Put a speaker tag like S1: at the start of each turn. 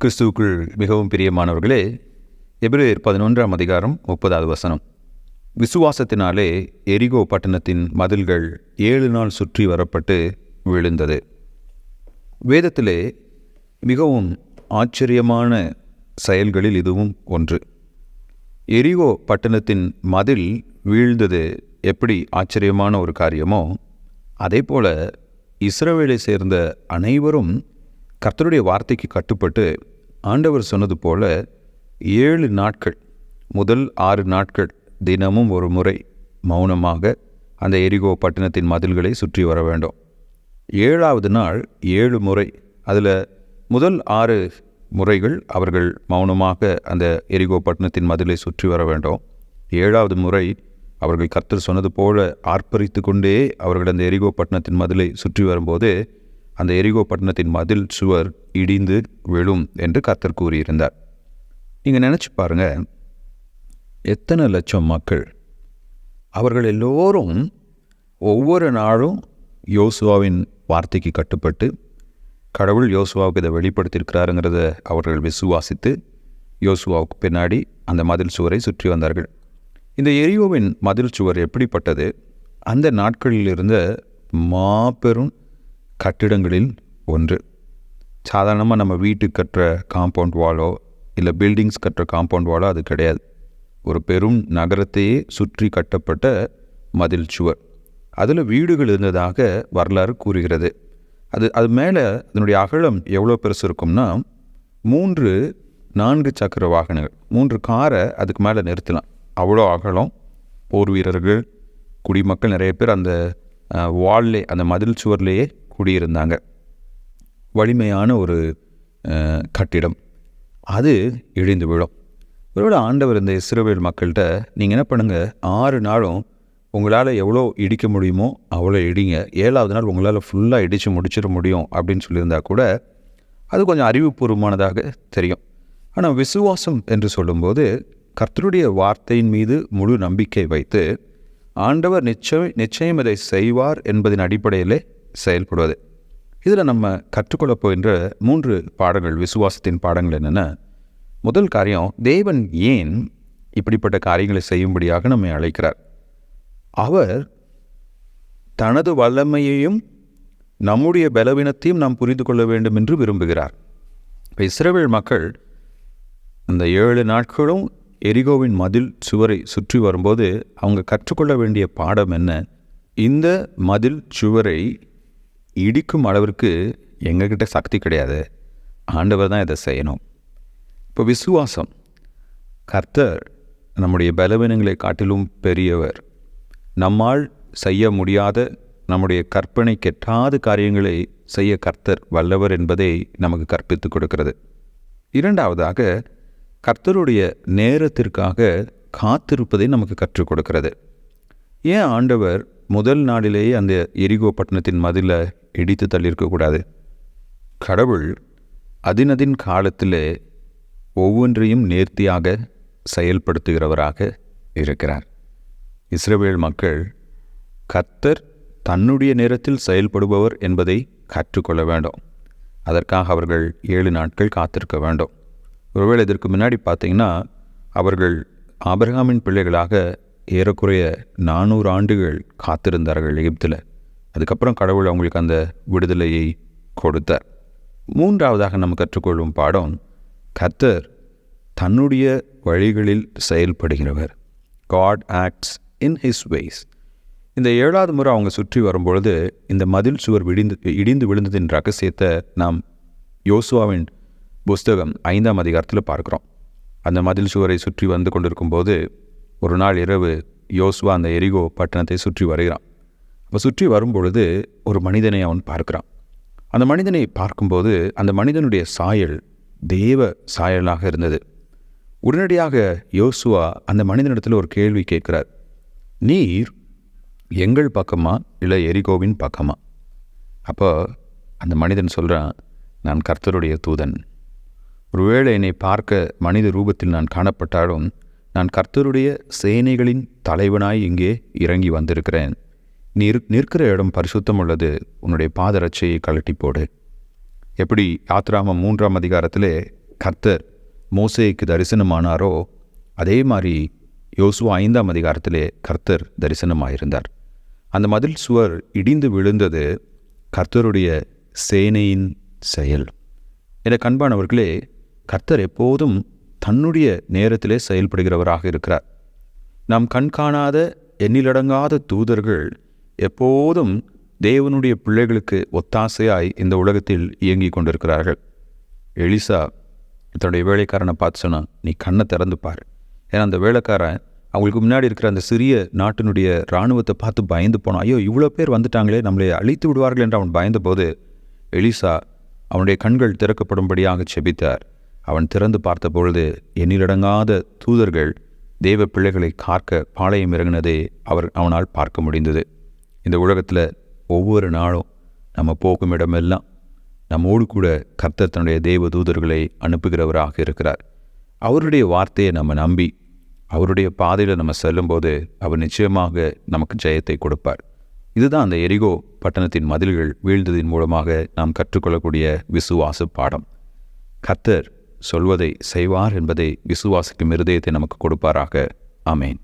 S1: கிறிஸ்துவுக்குள் மிகவும் பிரியமானவர்களே, எபிரேயர் 11ஆம் அதிகாரம் 30வது வசனம். விசுவாசத்தினாலே எரிகோ பட்டணத்தின் மதில்கள் 7 நாள் சுற்றி வரப்பட்டு விழுந்தது. வேதத்திலே மிகவும் ஆச்சரியமான செயல்களில் இதுவும் ஒன்று. எரிகோ பட்டணத்தின் மதில் வீழ்ந்தது எப்படி ஆச்சரியமான ஒரு காரியமோ, அதே போல இஸ்ரவேலை சேர்ந்த அனைவரும் கர்த்தருடைய வார்த்தைக்கு கட்டுப்பட்டு ஆண்டவர் சொன்னது போல 7 நாட்கள், முதல் 6 நாட்கள் தினமும் ஒரு முறை மௌனமாக அந்த எரிகோ பட்டணத்தின் மதில்களை சுற்றி வர வேண்டும். 7வது நாள் 7 முறை, அதில் முதல் 6 முறைகள் அவர்கள் மௌனமாக அந்த எரிகோ பட்டணத்தின் மதிலை சுற்றி வர வேண்டும். 7வது முறை அவர்கள் கர்த்தர் சொன்னது போல ஆர்ப்பரித்து கொண்டே அவர்கள் அந்த எரிகோ பட்டணத்தின் மதிலை சுற்றி வரும்போது அந்த எரிகோ பட்டணத்தின் மதில் சுவர் இடிந்து விழும் என்று கர்த்தர் கூறியிருந்தார். நீங்கள் நினச்சி பாருங்கள், எத்தனை லட்சம் மக்கள், அவர்கள் எல்லோரும் ஒவ்வொரு நாளும் யோசுவாவின் வார்த்தைக்கு கட்டுப்பட்டு கடவுள் யோசுவாவுக்கு இதை வெளிப்படுத்தியிருக்கிறாருங்கிறத அவர்கள் விசுவாசித்து யோசுவாவுக்கு பின்னாடி அந்த மதில் சுவரை சுற்றி வந்தார்கள். இந்த எரிகோவின் மதில் சுவர் எப்படிப்பட்டது? அந்த நாட்களில் இருந்த மாபெரும் கட்டிடங்களில் ஒன்று. சாதாரணமாக நம்ம வீட்டுக்கு கட்டுற காம்பவுண்ட் வாலோ இல்லை பில்டிங்ஸ் கட்டுற காம்பவுண்ட் வாலோ அது கிடையாது. ஒரு பெரும் நகரத்தையே சுற்றி கட்டப்பட்ட மதில் சுவர். அதில் வீடுகள் இருந்ததாக வரலாறு கூறுகிறது. அது மேலே அதனுடைய அகலம் எவ்வளோ பெருசு இருக்கும்னா 3-4 சக்கர வாகனங்கள், 3 காரை அதுக்கு மேலே நிறுத்தலாம். அவ்வளோ அகலம். போர் வீரர்கள், குடிமக்கள் நிறைய பேர் அந்த வால்லே, அந்த மதில் சுவர்லேயே குடியிருந்தாங்க. வலிமையான ஒரு கட்டிடம். அது இடிந்து விழும். ஒருவேளை ஆண்டவர் இந்த இஸ்ரவேல் மக்கள்கிட்ட, நீங்கள் என்ன பண்ணுங்கள், 6 நாளும் உங்களால் எவ்வளோ இடிக்க முடியுமோ அவ்வளோ இடிங்க, 7வது நாள் உங்களால் ஃபுல்லாக இடித்து முடிச்சிட முடியும் அப்படின்னு சொல்லியிருந்தா கூட அது கொஞ்சம் அறிவுபூர்வமானதாக தெரியும். ஆனால் விசுவாசம் என்று சொல்லும்போது கர்த்தருடைய வார்த்தையின் மீது முழு நம்பிக்கை வைத்து ஆண்டவர் நிச்சயம் இதை செய்வார் என்பதின் அடிப்படையிலே செயல்படுவது. இதில் நம்ம கற்றுக்கொள்ளப் போகின்ற 3 பாடங்கள், விசுவாசத்தின் பாடங்கள் என்னென்ன? முதல் காரியம், தேவன் ஏன் இப்படிப்பட்ட காரியங்களை செய்யும்படியாக நம்மை அழைக்கிறார்? அவர் தனது வல்லமையையும் நம்முடைய பலவீனத்தையும் நாம் புரிந்து கொள்ள வேண்டும் என்று விரும்புகிறார். இப்போ இஸ்ரவேல் மக்கள் அந்த 7 நாட்களும் எரிகோவின் மதில் சுவரை சுற்றி வரும்போது அவங்க கற்றுக்கொள்ள வேண்டிய பாடம் என்ன? இந்த மதில் சுவரை இடிக்கும் அளவிற்கு எங்ககிட்ட சக்தி கிடையாது, ஆண்டவர் தான் இதை செய்யணும். இப்போ விசுவாசம், கர்த்தர் நம்முடைய பலவீனங்களை காட்டிலும் பெரியவர். நம்மால் செய்ய முடியாத, நம்முடைய கற்பனை கெட்டாத காரியங்களை செய்ய கர்த்தர் வல்லவர் என்பதை நமக்கு கற்பித்து கொடுக்கிறது. 2வதாக, கர்த்தருடைய நேரத்திற்காக காத்திருப்பதை நமக்கு கற்றுக் கொடுக்கிறது. ஏன் ஆண்டவர் முதல் நாளிலேயே அந்த எரிகோ பட்டணத்தின் மதிலை இடித்து தள்ளியிருக்கக்கூடாது? கடவுள் அதினதின் காலத்தில் ஒவ்வொன்றையும் நேர்த்தியாக செயல்படுத்துகிறவராக இருக்கிறார். இஸ்ரவேல் மக்கள் கர்த்தர் தன்னுடைய நேரத்தில் செயல்படுபவர் என்பதை கற்றுக்கொள்ள வேண்டும். அதற்காக அவர்கள் 7 நாட்கள் காத்திருக்க வேண்டும். ஒருவேளை இதற்கு முன்னாடி பார்த்தீங்கன்னா அவர்கள் ஆபிரகாமின் பிள்ளைகளாக ஏறக்குறைய 400 ஆண்டுகள் காத்திருந்தார்கள் எகிப்தில். அதுக்கப்புறம் கடவுள் அவங்களுக்கு அந்த விடுதலையை கொடுத்தார். 3வதாக நம்ம கற்றுக்கொள்ளும் பாடம், கர்த்தர் தன்னுடைய வழிகளில் செயல்படுகிறவர். God acts in his ways. இந்த 7வது முறை அவங்க சுற்றி வரும்பொழுது இந்த மதில் சுவர் இடிந்து விழுந்ததின் ரகசியத்தை நாம் யோசுவாவின் புஸ்தகம் 5ஆம் அதிகாரத்தில் பார்க்குறோம். அந்த மதில் சுவரை சுற்றி வந்து கொண்டிருக்கும்போது ஒரு நாள் இரவு யோசுவா அந்த எரிகோ பட்டணத்தை சுற்றி வருகிறான். அப்போ சுற்றி வரும்பொழுது ஒரு மனிதனை அவன் பார்க்குறான். அந்த மனிதனை பார்க்கும்போது அந்த மனிதனுடைய சாயல் தேவ சாயலாக இருந்தது. உடனடியாக யோசுவா அந்த மனிதனிடத்தில் ஒரு கேள்வி கேட்கிறார். நீர் எங்கள் பக்கமா இல்லை எரிகோவின் பக்கமா? அப்போ அந்த மனிதன் சொல்கிறான், நான் கர்த்தருடைய தூதன். ஒருவேளை என்னை பார்க்க மனித ரூபத்தில் நான் காணப்பட்டாலும் நான் கர்த்தருடைய சேனைகளின் தலைவனாய் இங்கே இறங்கி வந்திருக்கிறேன். நீ நிற்கிற இடம் பரிசுத்தம் உள்ளது, உன்னுடைய பாதரட்சையை கழட்டி போடு. எப்படி யாத்ராமம் 3ஆம் அதிகாரத்திலே கர்த்தர் மோசேக்கு தரிசனமானாரோ அதே மாதிரி யோசுவா 5ஆம் அதிகாரத்திலே கர்த்தர் தரிசனமாயிருந்தார். அந்த மதில் சுவர் இடிந்து விழுந்தது கர்த்தருடைய சேனையின் செயல். என கண்பானவர்களே, கர்த்தர் எப்போதும் தன்னுடைய நேரத்திலே செயல்படுகிறவராக இருக்கிறார். நாம் கண்காணாத எண்ணிலடங்காத தூதர்கள் எப்போதும் தேவனுடைய பிள்ளைகளுக்கு ஒத்தாசையாய் இந்த உலகத்தில் இயங்கி கொண்டிருக்கிறார்கள். எலிசா தன்னுடைய வேலைக்காரனை பார்த்து சொன்னான், நீ கண்ணை திறந்து பாரு. ஏன்னா அந்த வேலைக்காரன் அவங்களுக்கு முன்னாடி இருக்கிற அந்த சிறிய நாட்டினுடைய இராணுவத்தை பார்த்து பயந்து போனான். ஐயோ, இவ்வளோ பேர் வந்துட்டாங்களே, நம்மளை அழித்து விடுவார்கள் என்று அவன் பயந்தபோது எலிசா அவனுடைய கண்கள் திறக்கப்படும்படியாக செபித்தார். அவன் திறந்து பார்த்த பொழுது எண்ணிலடங்காத தூதர்கள் தேவ பிள்ளைகளை காக்க பாளையம் இறங்கினதை அவனால் பார்க்க முடிந்தது. இந்த உலகத்தில் ஒவ்வொரு நாளும் நம்ம போகும் இடமெல்லாம் நம்மோடு கூட கர்த்தர் தன்னுடைய தேவ தூதர்களை அனுப்புகிறவராக இருக்கிறார். அவருடைய வார்த்தையை நம்ம நம்பி அவருடைய பாதையில் நம்ம செல்லும்போது அவர் நிச்சயமாக நமக்கு ஜெயத்தை கொடுப்பார். இதுதான் அந்த எரிகோ பட்டணத்தின் மதில்கள் வீழ்ந்ததின் மூலமாக நாம் கற்றுக்கொள்ளக்கூடிய விசுவாச பாடம். கர்த்தர் சொல்வதை செய்வார் என்பதை விசுவாசிக்கும் இருதயத்தை நமக்கு கொடுப்பாராக. ஆமேன்.